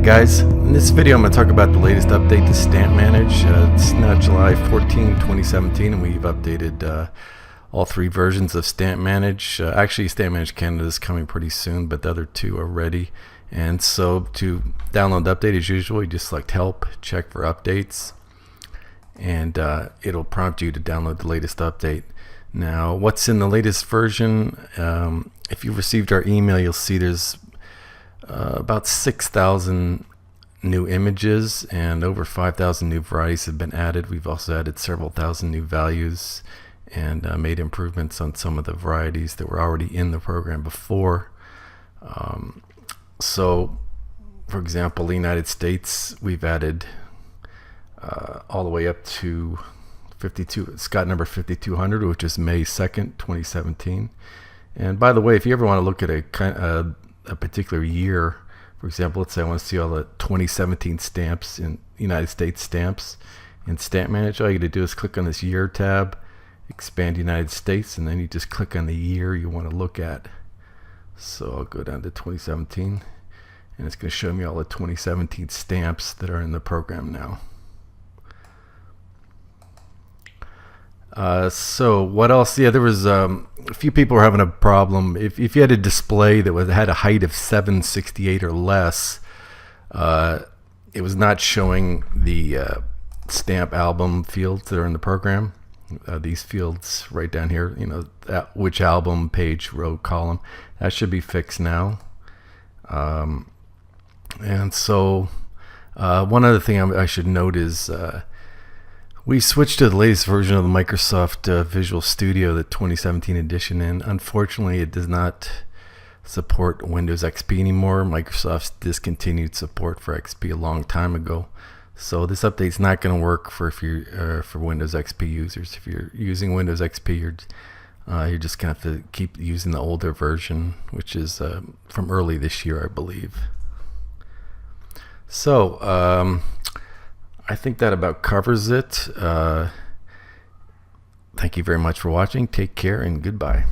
guys, in this video I'm going to talk about the latest update to Stampmanage. It's now July 14, 2017, and we've updated all three versions of Stampmanage. Actually, Stampmanage Canada is coming pretty soon, but the other two are ready. And so to download the update, as usual, you just select Help, check for updates, and it'll prompt you to download the latest update. Now, what's in the latest version? If you've received our email, you'll see there's about 6,000 new images and over 5,000 new varieties have been added. We've also added several thousand new values and made improvements on some of the varieties that were already in the program before. So, for example, the United States, we've added all the way up to 52. It's got number 5200, which is May 2nd, 2017. And by the way, if you ever want to look at a particular year, for example, let's say I want to see all the 2017 stamps in United States stamps in Stampmanage, all you got to do is click on this year tab, expand United States, and then you just click on the year you want to look at. So I'll go down to 2017, and it's going to show me all the 2017 stamps that are in the program now. So what else? Yeah, there was a few people were having a problem. If you had a display that had a height of 768 or less, it was not showing the stamp album fields that are in the program. These fields right down here, you know, which album, page, row, column. That should be fixed now. And so one other thing I should note is we switched to the latest version of the Microsoft Visual Studio, the 2017 edition, and unfortunately it does not support Windows XP anymore. Microsoft's discontinued support for XP a long time ago. So this update's not going to work for Windows XP users. If you're using Windows XP, you're just going to have to keep using the older version, which is from early this year, I believe. So I think that about covers it. Thank you very much for watching. Take care and goodbye.